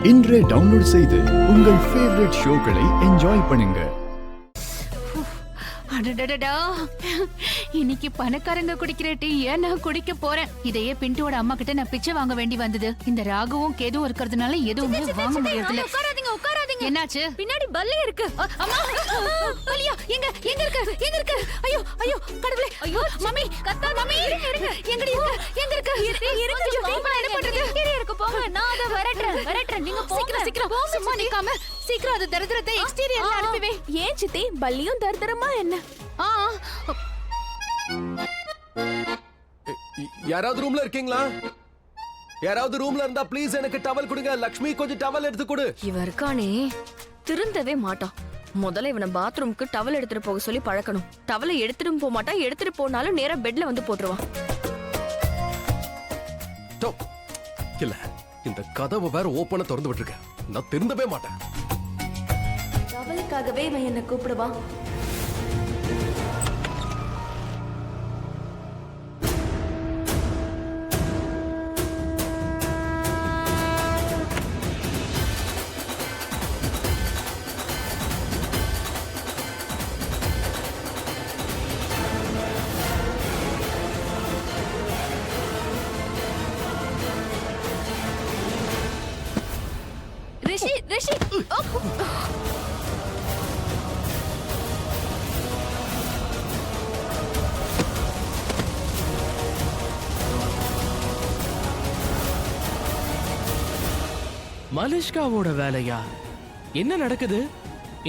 இன்றே டவுன்லோட் செய்து உங்கள் ஃபேவரட் ஷோக்களை என்ஜாய் பண்ணுங்க. அடடடடா, இன்னைக்கு பணக்காரங்க குடிக்கிற டீ நான் குடிக்க போறேன். இதையே பிண்டுவோட அம்மா கிட்ட நான் பிச்சை வாங்க வேண்டி வந்தது. இந்த ராகுவும் கேதுவும் இருக்கிறதுனால எதுவுமே வாங்க முடியறதில்ல. உட்காராதீங்க. என்னாச்சு? பின்னாடி பல்லி இருக்கு. அம்மா, பல்லியா? எங்க எங்க இருக்கு? எங்க இருக்கு? ஐயோ ஐயோ கடவுளே! ஐயோ மம்மி, கத்தா மம்மி, இருங்க. எங்கடி இருக்கு? எங்க இருக்கு? இருங்க. நான் என்ன பண்றது? கீழே இருக்கு. போங்க, நான் அத வரட்டறேன். நீங்க போங்க. சீக்கிரம் சும்மா நிக்காம சீக்கிரம் அந்த தரித்திரத்தை எக்ஸ்டீரியர்ல அனுப்பிவே. ஏன் சித்தி, பல்லியும் தரித்திரமா என்ன? யாராவது ரூம்ல இருக்கீங்களா? யாராவது ரூம்ல இருந்தா ப்ளீஸ் எனக்கு டவல் கொடுங்க. லக்ஷ்மி, கொஞ்சம் டவல் எடுத்து கொடு. இவன் இருக்கானே, திருந்தவே மாட்டான். முதல்ல இவனை பாத்ரூம்க்கு டவல் எடுத்துட்டு போக சொல்லி பழக்கணும். டவலை எடுத்துட்டு போக மாட்டான். எடுத்துட்டு போனாலும் நேரா பெட்ல வந்து போட்டுருவான். இல்ல, இந்த கதவை வேற ஓப்பனா திறந்து விட்டுருக்க. நான் திருந்தவே மாட்டேன். டவலுக்காகவே இவன் என்ன கூப்பிடுவான். ரிஷி, மலிஷ்காவோட வேலையா? என்ன நடக்குது?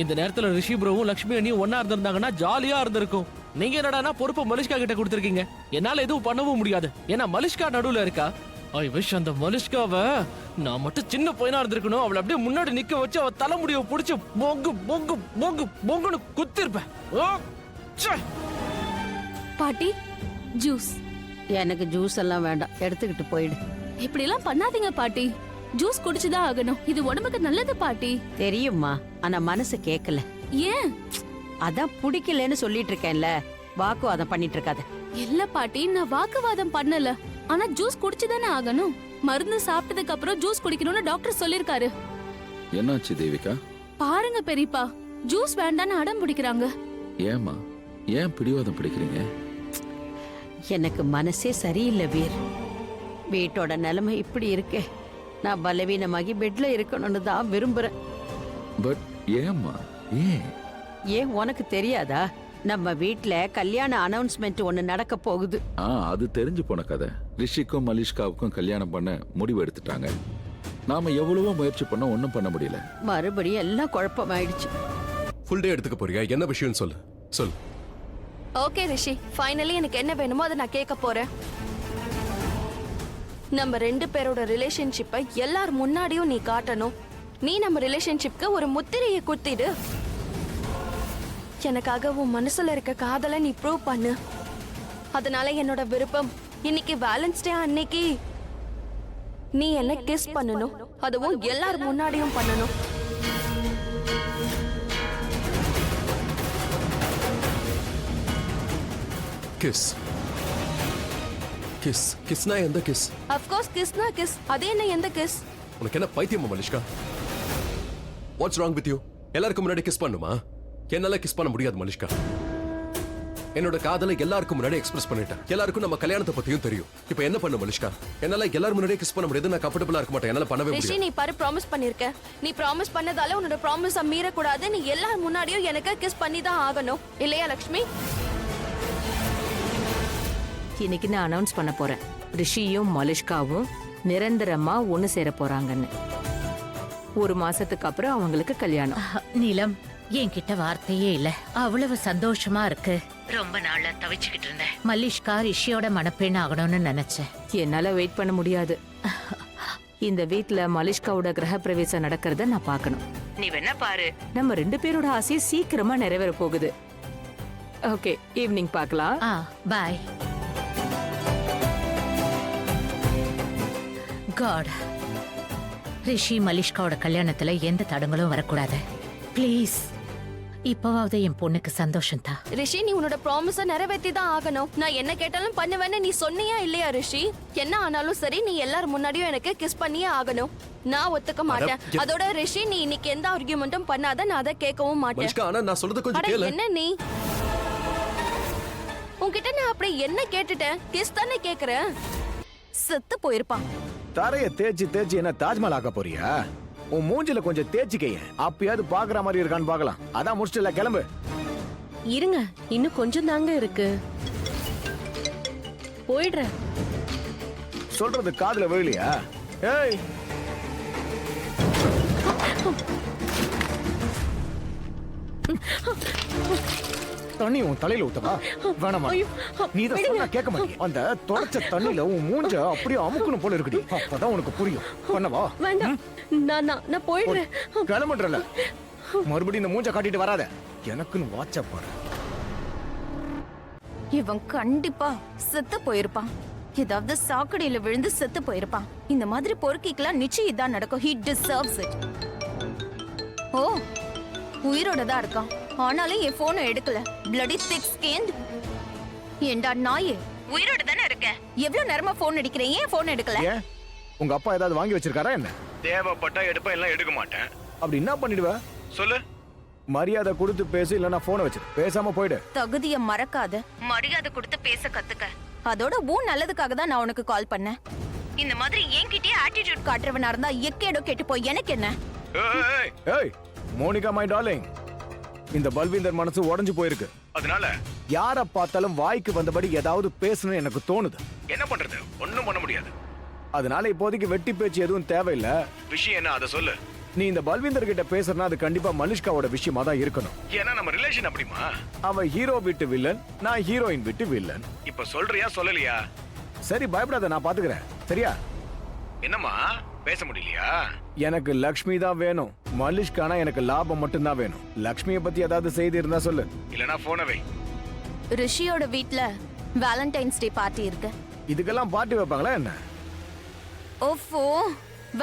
இந்த நேரத்துல ரிஷி ப்ரோவும் லக்ஷ்மி அண்ணியும் ஒன்னா இருந்திருந்தாங்கன்னா ஜாலியா இருந்திருக்கும். நீங்க என்னடானா பொறுப்பை மலிஷ்கா கிட்ட கொடுத்திருக்கீங்க. என்னால எதுவும் பண்ணவும் முடியாது. ஏன்னா மலிஷ்கா நடுவுல இருக்கா. ஐ விஷ் அந்த மலிஷ்காவை நான் மட்டும் சின்ன பையனா இருந்திருக்கணும். அவளை அப்படியே முன்னாடி நிக்க வச்சு அவ தலைமுடியை புடிச்சு பொங்கு பொங்கு பொங்கு பொங்குன்னு குத்திருப்பேன். பாட்டி, ஜூஸ். எனக்கு ஜூஸ் எல்லாம் வேண்டாம், எடுத்துக்கிட்டு போயிடு. இப்படி எல்லாம் பண்ணாதீங்க பாட்டி. ஜூஸ் குடிச்சுதான் ஆகணும். இது உடம்புக்கு நல்லது பாட்டி. தெரியுமா, ஆனா மனசு கேட்கல. ஏன்? அதான் பிடிக்கலன்னு சொல்லிட்டு இருக்கேன்ல, வாக்குவாதம் பண்ணிட்டு இருக்காத. இல்ல பாட்டி, நான் வாக்குவாதம் பண்ணல. ஆனா ஜூஸ் குடிச்சுதானே ஆகணும். மருந்து சாப்பிட்டதுக்கு அப்புறம் ஜூஸ் குடிக்கணும்னு டாக்டர் சொல்லிருக்காரு. என்னாச்சு தேவிகா? பாருங்க பெரியப்பா, ஜூஸ் வேண்டான்னு அடம் பிடிக்கிறாங்க. ஏமா, ஏன் பிடிவாதம் பிடிக்கிறீங்க? எனக்கு மனசே சரியில்லை வீர். வீட்டோட நிலைமை இப்படி இருக்கே. நான் பலவீனமாகி பெட்ல இருக்கணும்னு தான் விரும்புறேன். பட் ஏமா, ஏன் உனக்கு தெரியாதா? நம்ம வீட்ல கல்யாண அனௌன்ஸ்மெண்ட் ஒண்ணு நடக்க போகுது. அது தெரிஞ்சு போன கதை. ரிஷிக்கும் மலிஷ்காவுக்கும் கல்யாணம் பண்ண முடிவு எடுத்துட்டாங்க. நாம எவ்வளவோ முயற்சி பண்ண ஒண்ணும் பண்ண முடியல. மறுபடியும் எல்லாம் குழப்பமாயிடுச்சு. ஃபுல் டே எடுத்துக்க போறியா? என்ன விஷயம் சொல்லு. ஓகே ரிஷி, ஃபைனலி எனக்கு என்ன வேணுமோ அதை நான் கேட்க போறேன். நம்ம 2 பேரோட ரிலேஷன்ஷிப்பை எல்லார் முன்னாடியும் நீ காட்டணும். நீ நம்ம ரிலேஷன்ஷிப்க்கு ஒரு முத்திரையை குத்திடு. எனக்காக உன் மனசுல இருக்க காதலை நீ ப்ரூவ் பண்ணு. அதனால என்னோட விருப்பம், இன்னைக்கு வேலன்ஸ் டே அன்னைக்கு நீ என்ன கிஸ் பண்ணணும். அதுவும் எல்லார் முன்னாடியும் பண்ணணும். கிஸ் கிஸ் கிஸ்னா எந்த கிஸ்? ஆஃப் கோர்ஸ் கிஸ்னா கிஸ். அது என்ன எந்த கிஸ்? உனக்கு என்ன பைத்தியமா Malishka? What's wrong with you? எல்லாருக்கும் முன்னாடி கிஸ் பண்ணுமா? என்னால கிஸ் பண்ண முடியாது மலிஷ்கா. என்னோட காதலை எல்லாருக்கும் முன்னாடி எக்ஸ்பிரஸ் பண்ணிட்டேன். எல்லாருக்கும் நம்ம கல்யாணத்தை பத்தியும் தெரியும். இப்போ என்ன பண்ண மலிஷ்கா? என்னால எல்லாரும் முன்னாடி கிஸ் பண்ண முடியாது. நான் கம்ஃபர்ட்டபிளா இருக்க மாட்டேன். என்னால பண்ணவே முடியாது. நீ பாரு, ப்ராமிஸ் பண்ணிருக்க. நீ ப்ராமிஸ் பண்ணதால உன்னோட ப்ராமிஸை மீற கூடாது. நீ எல்லார் முன்னாடியும் எனக்கு கிஸ் பண்ணி தான் ஆகணும். இல்லையா லக்ஷ்மி? இன்னைக்கு நான் அனௌன்ஸ் பண்ண போறேன், ரிஷியும் மலிஷ்காவும் நிரந்தரமா ஒண்ணு சேர போறாங்கன்னு. 1 மாசத்துக்கு அப்புறம் அவங்களுக்கு கல்யாணம். நீலம், என்கிட்ட வார்த்தையே இல்ல. அவ்வளவு சந்தோஷமா இருக்கு. ரொம்ப நாளா தவிச்சுக்கிட்டு இருந்தேன். மலிஷ்கா ரிஷியோட மணப்பெண் ஆகணும்னு நினைச்சேன். என்னால வெயிட் பண்ண முடியாது. இந்த வீட்ல மலிஷ்காவோட கிரக பிரவேசம் நடக்கிறத நான் பார்க்கணும். நீ வேணா பாரு, நம்ம 2 பேரோட ஆசை சீக்கிரமா நிறைவேற போகுது. ஓகே, ஈவினிங் பார்க்கலாம். பாய். காட், ரிஷி மலிஷ்காவோட கல்யாணத்துல எந்த தடங்களும் வரக்கூடாது. ப்ளீஸ். இப்பவாவது என் பொண்ணுக்கு சந்தோஷம் தான். ரிஷி, நீ உன்னோட ப்ராமிஸ நிறைவேற்றி தான் ஆகணும். நான் என்ன கேட்டாலும் பண்ணுவேன்னு நீ சொன்னியா இல்லையா ரிஷி? என்ன ஆனாலும் சரி, நீ எல்லாரும் முன்னாடியும் எனக்கு கிஸ் பண்ணியே ஆகணும். நான் ஒத்துக்க மாட்டேன். அதோட ரிஷி, நீ இன்னைக்கு எந்த ஆர்கியூமெண்ட்டும் பண்ணாத, நான் அதை கேட்கவும் மாட்டேன். மலிஷ்கா ஆனா நான் சொல்றது கொஞ்சம் அட, கேளு. என்ன நீ? உன்கிட்ட நான் அப்படி என்ன கேட்டுட்டேன்? கிஸ் தானே கேக்குறேன். செத்து போயிருப்பான். தரைய தேய்ச்சி தேய்ச்சி என்ன தாஜ்மஹால் ஆக்க போறியா? உன் மூஞ்சில கொஞ்சம் தேய்ச்சிக்கைய, அப்பயாவது பாக்குற மாதிரி இருக்கான்னு பார்க்கலாம். அதான் முடிச்சிட்டல, கிளம்பு. இருங்க, இன்னும் கொஞ்சம் தாங்க இருக்கு. போயிடுறேன். சொல்றது காதுல விழலையா? ஏய், தண்ணி உன் தலையில ஊத்தவா? வேணாமா? நீ இதை சொன்னா கேட்க மாட்டியா? அந்த தொடச்ச தண்ணியில உன் மூஞ்ச அப்படியே அமுக்கணும் போல இருக்குடி. அப்பதான் உனக்கு புரியும். பண்ணவா? வேண்டாம், நான் போயிடுறேன். கிளம்புன்றல, மறுபடியும் இந்த மூஞ்ச காட்டிட்டு வராத. எனக்குன்னு வாட்ச பாரு. இவன் கண்டிப்பா செத்து போயிருப்பான். ஏதாவது சாக்கடையில விழுந்து செத்து போயிருப்பான். இந்த மாதிரி பொறுக்கிக்கலாம் நிச்சயம் இதான் நடக்கும். He deserves it. ஓ, உயிரோட தான் இருக்கான். ஆனாலும் என் போனை எடுக்கல. bloody thick skinned. ஏண்டா நாயே, உயிரோட தானே இருக்க. எவ்வளவு நேரமா போன் அடிக்கிறேன், ஏன் போன் எடுக்கல? ஏன் உங்க அப்பா ஏதாவது வாங்கி வச்சிருக்காரா என்ன? தேவைப்பட்டா எடுப்பேன், எல்லாம் எடுக்க மாட்டேன். அப்படி என்ன பண்ணிடுவ சொல்லு? மரியாதை கொடுத்து பேசு, இல்லனா போனை வச்சிரு. பேசாம போயிடு. தகுதியை மறக்காத, மரியாதை கொடுத்து பேச கத்துக்க. அதோட உன் நல்லதுக்காக தான் நான் உனக்கு கால் பண்ணேன். இந்த மாதிரி என்கிட்டயே ஆட்டிட்யூட் காட்டுறவனா இருந்தா எக்கேடோ கேட்டு போய் எனக்கு என்ன? ஏய் மோனிகா, மை டார்லிங், இந்த பல்வீந்தர் மனசு உடைஞ்சு போயிருக்கு. அதனால யார பார்த்தாலும் வாய்க்கு வந்தபடி ஏதாவது பேசணும்னு எனக்கு தோணுது. என்ன பண்றது? ஒண்ணும் பண்ண முடியாது. அதனால இப்போதைக்கு வெட்டி பேச்சு எதுவும் தேவையில்ல. விஷயம் என்ன அதை சொல்லு. நீ இந்த பல்வீந்தர் கிட்ட பேசுறனா அது கண்டிப்பா மலிஷ்காவோட விஷயமா தான் இருக்கணும். ஏன்னா நம்ம ரிலேஷன் அப்படிமா. அவ ஹீரோ விட்டு வில்லன், நான் ஹீரோயின் விட்டு வில்லன். இப்ப சொல்றியா சொல்லலையா? சரி, பயப்படாத, நான் பாத்துக்கிறேன். சரியா? என்னம்மா பேச முடியலையா? எனக்கு லக்ஷ்மி தான் வேணும். மலிஷ்கானா எனக்கு லாபம் மட்டும் தான் வேணும். லக்ஷ்மியை பத்தி ஏதாவது செய்தி இருந்தா சொல்லு, இல்லனா போனை வை. ரிஷியோட வீட்ல வேலண்டைன்ஸ் டே பார்ட்டி இருக்கு. இதுக்கெல்லாம் பார்ட்டி வைப்பாங்களா என்ன? ஓஃபோ,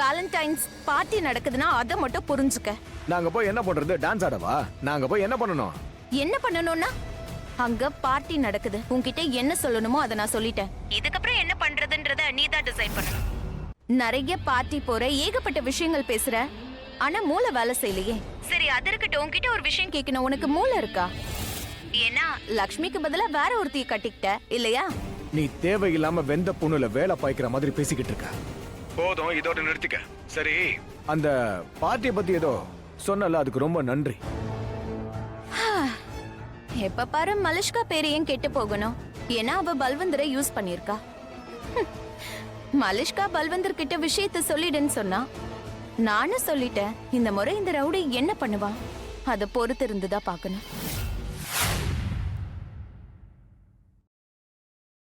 வேலண்டைன்ஸ் பார்ட்டி நடக்குதுன்னா அதை மட்டும் புரிஞ்சுக்க. நாங்க போய் என்ன பண்றது? டான்ஸ் ஆடவா? நாங்க போய் என்ன பண்ணணும்? என்ன பண்ணணும்னா, அங்க பார்ட்டி நடக்குது. உன்கிட்ட என்ன சொல்லணுமோ அதை நான் சொல்லிட்டேன். இதுக்கப்புறம் என்ன பண்றதுன்றத நீ தான் டிசைட் பண்ணணும். நிறைய பார்ட்டி போற, ஏகப்பட்ட விஷயங்கள் பேசுற, ஆனா மூளை வேலை செய்யலையே. சரி, அது இருக்கட்டும். உன்கிட்ட ஒரு விஷயம் கேட்கணும். உனக்கு மூளை இருக்கா? ஏன்னா லக்ஷ்மிக்கு பதிலா வேற ஒருத்திய கட்டிக்கிட்ட இல்லையா? நீ தேவையில்லாம வெந்த புண்ணுல வேலை பாய்க்கிற மாதிரி பேசிக்கிட்டு இருக்க. போதும், இதோட நிறுத்திக்க. சரி, அந்த பார்ட்டியை பத்தி ஏதோ சொன்னல, அதுக்கு ரொம்ப நன்றி. எப்ப பாரு மலிஷ்கா பேரு ஏன் கெட்டு போகணும்? ஏன்னா அவ பல்வந்தரை யூஸ் பண்ணிருக்கா. மலிஷ்கா பல்வந்தர் கிட்ட விஷயத்த சொல்லிடுன்னு சொன்னா, நானும் சொல்லிட்டேன். இந்த முறை இந்த ரவுடி என்ன பண்ணுவா, அத பொறுத்து இருந்துதான் பாக்கணும்.